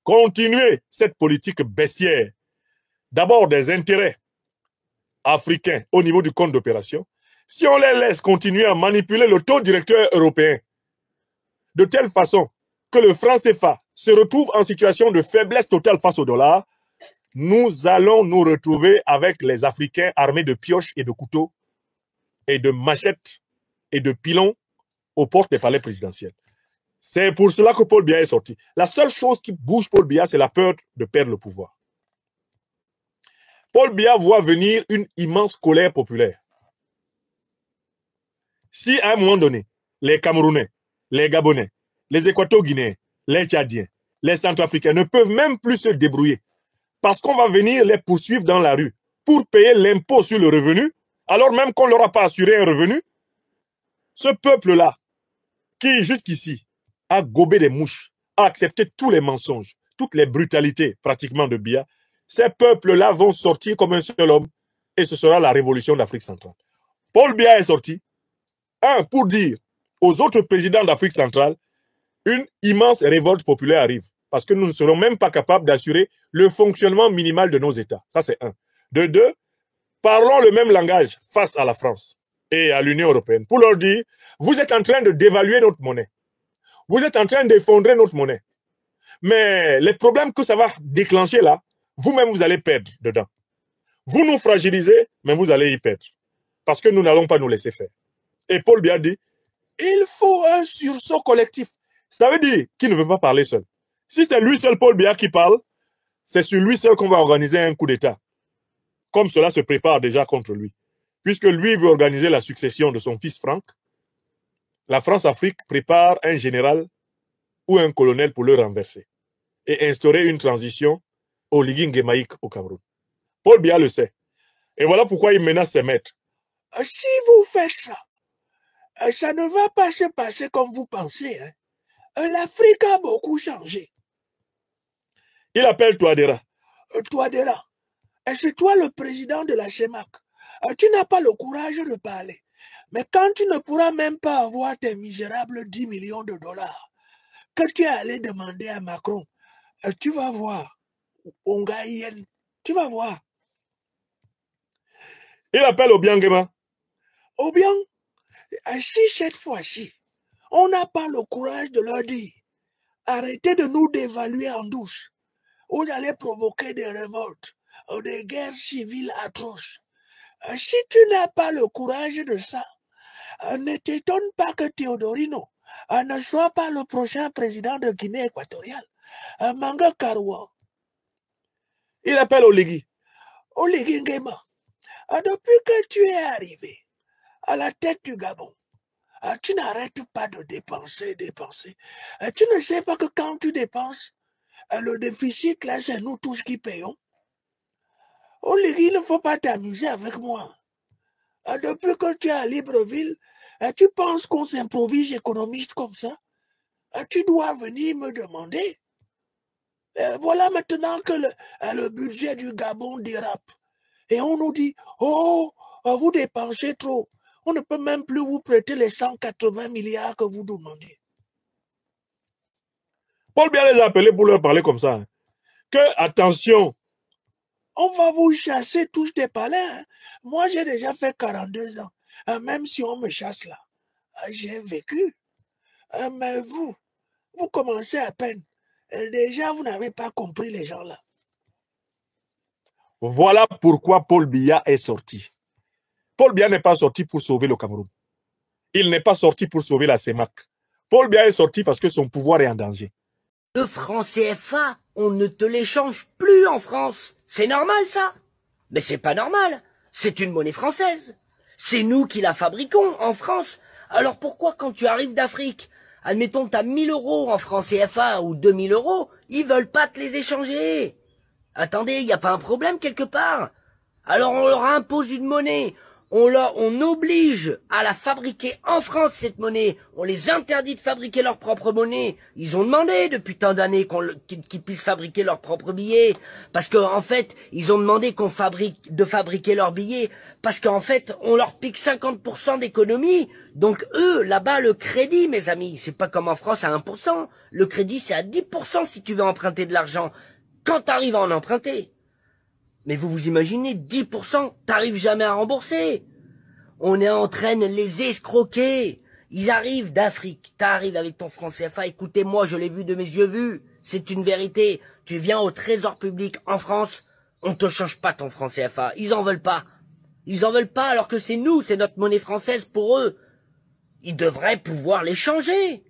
continuer cette politique baissière, d'abord des intérêts africains au niveau du compte d'opération, si on les laisse continuer à manipuler le taux directeur européen de telle façon que le franc CFA se retrouve en situation de faiblesse totale face au dollar, nous allons nous retrouver avec les Africains armés de pioches et de couteaux et de machettes et de pilons aux portes des palais présidentiels. C'est pour cela que Paul Biya est sorti. La seule chose qui bouge Paul Biya, c'est la peur de perdre le pouvoir. Paul Biya voit venir une immense colère populaire. Si à un moment donné, les Camerounais, les Gabonais, les Équato-Guinéens, les Tchadiens, les Centrafricains ne peuvent même plus se débrouiller parce qu'on va venir les poursuivre dans la rue pour payer l'impôt sur le revenu, alors même qu'on ne leur a pas assuré un revenu, ce peuple-là, qui jusqu'ici a gobé des mouches, a accepté tous les mensonges, toutes les brutalités pratiquement de Biya, ces peuples-là vont sortir comme un seul homme et ce sera la révolution d'Afrique centrale. Paul Biya est sorti, pour dire aux autres présidents d'Afrique centrale, une immense révolte populaire arrive parce que nous ne serons même pas capables d'assurer le fonctionnement minimal de nos États. Ça, c'est un. De deux, parlons le même langage face à la France et à l'Union européenne pour leur dire, vous êtes en train de dévaluer notre monnaie. Vous êtes en train d'effondrer notre monnaie. Mais les problèmes que ça va déclencher là, vous-même, vous allez perdre dedans. Vous nous fragilisez, mais vous allez y perdre. Parce que nous n'allons pas nous laisser faire. Et Paul Biya dit, il faut un sursaut collectif. Ça veut dire qu'il ne veut pas parler seul. Si c'est lui seul, Paul Biya, qui parle, c'est sur lui seul qu'on va organiser un coup d'État. Comme cela se prépare déjà contre lui. Puisque lui veut organiser la succession de son fils Franck, la France-Afrique prépare un général ou un colonel pour le renverser et instaurer une transition oligarchique au Cameroun. Paul Biya le sait. Et voilà pourquoi il menace ses maîtres. Si vous faites ça, ça ne va pas se passer comme vous pensez. Hein. L'Afrique a beaucoup changé. Il appelle Touadéra. Touadéra, est-ce toi le président de la CEMAC? Tu n'as pas le courage de parler. Mais quand tu ne pourras même pas avoir tes misérables 10 millions de dollars que tu es allé demander à Macron, tu vas voir. Ongaïen, tu vas voir. Il appelle Obiang Nguema. Obiang, si cette fois-ci, on n'a pas le courage de leur dire, arrêtez de nous dévaluer en douce. Vous allez provoquer des révoltes, des guerres civiles atroces. Si tu n'as pas le courage de ça, ne t'étonne pas que Teodorino ne soit pas le prochain président de Guinée équatoriale. Manga Karoua. Il appelle Oligui. Oligui Nguema, depuis que tu es arrivé à la tête du Gabon, tu n'arrêtes pas de dépenser. Tu ne sais pas que quand tu dépenses, le déficit, là, c'est nous tous qui payons. Oligui, il ne faut pas t'amuser avec moi. Depuis que tu es à Libreville, tu penses qu'on s'improvise économiste comme ça? Tu dois venir me demander. Voilà maintenant que le budget du Gabon dérape. Et on nous dit, oh, vous dépensez trop. On ne peut même plus vous prêter les 180 milliards que vous demandez. Paul Biya les a appelés pour leur parler comme ça. Hein. Que, attention, on va vous chasser tous des palais. Hein. Moi, j'ai déjà fait 42 ans. Même si on me chasse là, j'ai vécu. Mais vous commencez à peine. Déjà, vous n'avez pas compris les gens là. Voilà pourquoi Paul Biya est sorti. Paul Biya n'est pas sorti pour sauver le Cameroun. Il n'est pas sorti pour sauver la CEMAC. Paul Biya est sorti parce que son pouvoir est en danger. Le franc CFA, on ne te l'échange plus en France. C'est normal ça? Mais c'est pas normal. C'est une monnaie française. C'est nous qui la fabriquons en France. Alors pourquoi quand tu arrives d'Afrique, admettons t'as 1000 € en franc CFA ou 2000 €, ils veulent pas te les échanger? Attendez, y a pas un problème quelque part? Alors on leur impose une monnaie. On oblige à la fabriquer en France, cette monnaie. On les interdit de fabriquer leur propre monnaie. Ils ont demandé depuis tant d'années qu'ils puissent fabriquer leurs propres billets. Parce qu'en fait, ils ont demandé de fabriquer leurs billets. Parce qu'en fait, on leur pique 50% d'économie. Donc eux, là-bas, le crédit, mes amis, c'est pas comme en France à 1%. Le crédit, c'est à 10% si tu veux emprunter de l'argent. Quand t'arrives à en emprunter. Mais vous imaginez, 10%, t'arrives jamais à rembourser. On est en train de les escroquer. Ils arrivent d'Afrique. T'arrives avec ton franc CFA. Écoutez-moi, je l'ai vu de mes yeux vus. C'est une vérité. Tu viens au trésor public en France, on te change pas ton franc CFA. Ils en veulent pas. Ils en veulent pas alors que c'est nous, c'est notre monnaie française pour eux. Ils devraient pouvoir les changer.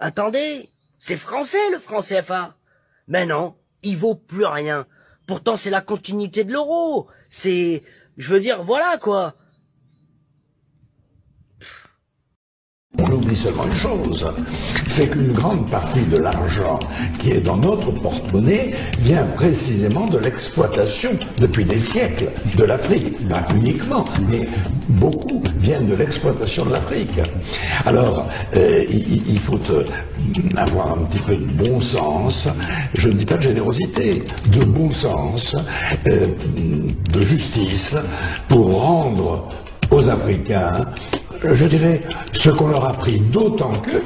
Attendez, c'est français le franc CFA. Mais non, il vaut plus rien. Pourtant, c'est la continuité de l'euro. C'est, je veux dire, voilà quoi. On oublie seulement une chose, c'est qu'une grande partie de l'argent qui est dans notre porte-monnaie vient précisément de l'exploitation, depuis des siècles, de l'Afrique. Pas uniquement, mais beaucoup viennent de l'exploitation de l'Afrique. Alors, il faut avoir un petit peu de bon sens, je ne dis pas de générosité, de bon sens, de justice, pour rendre aux Africains, je dirais, ce qu'on leur a pris, d'autant que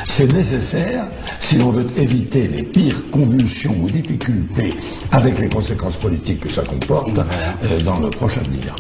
c'est nécessaire si l'on veut éviter les pires convulsions ou difficultés avec les conséquences politiques que ça comporte dans le proche avenir.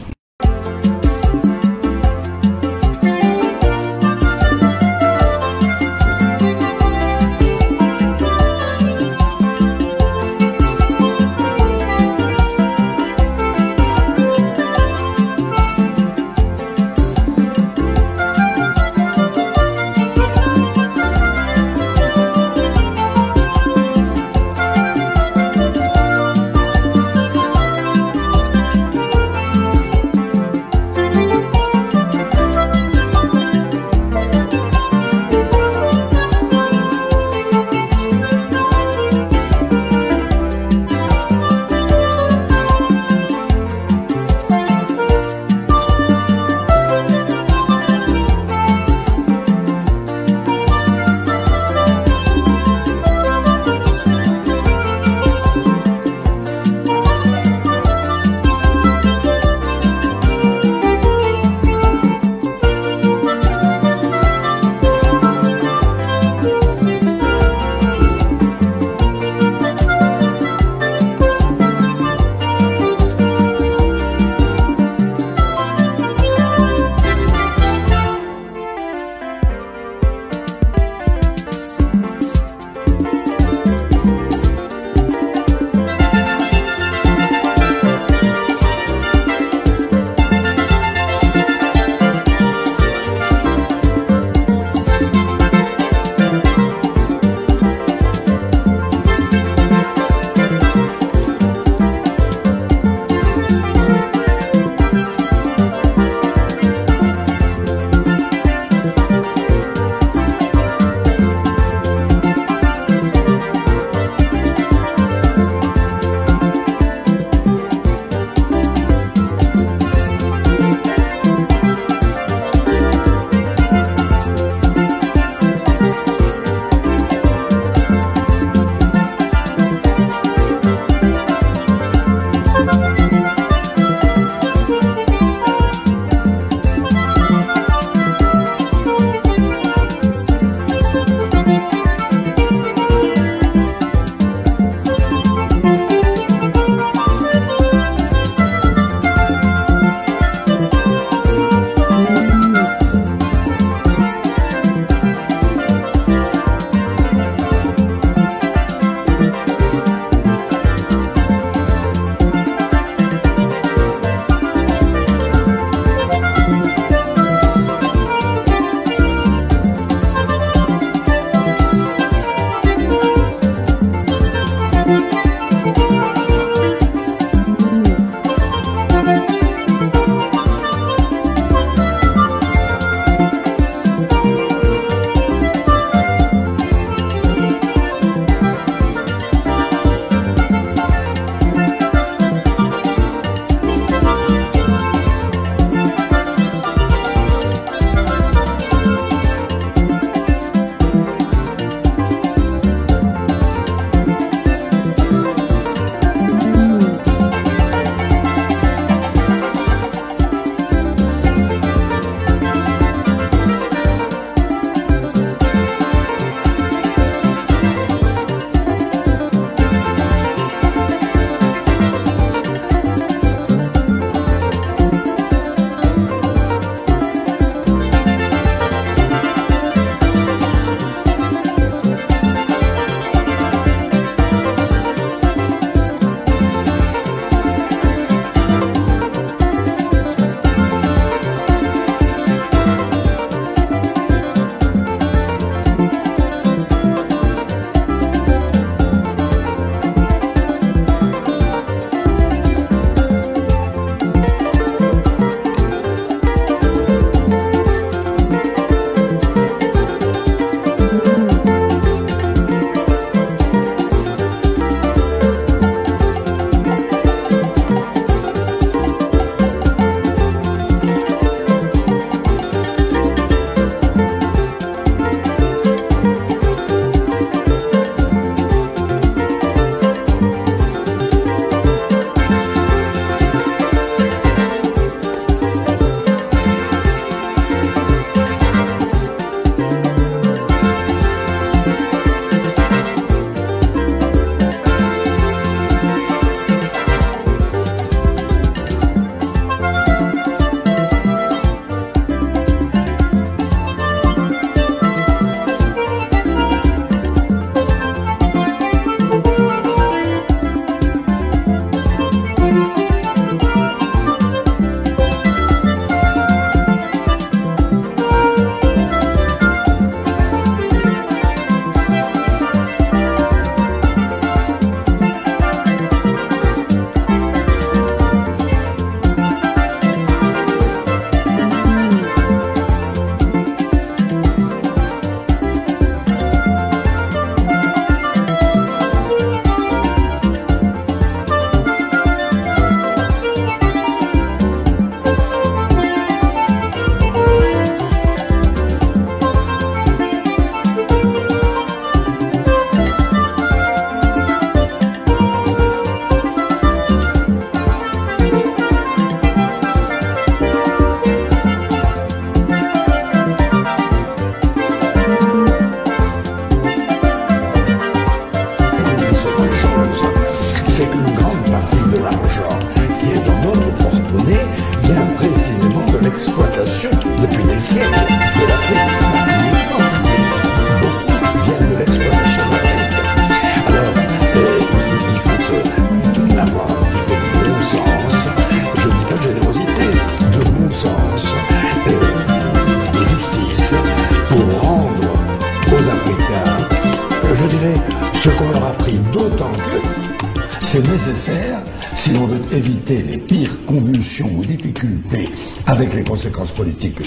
je dirais, ce qu'on leur a pris, d'autant que c'est nécessaire si l'on veut éviter les pires convulsions ou difficultés avec les conséquences politiques que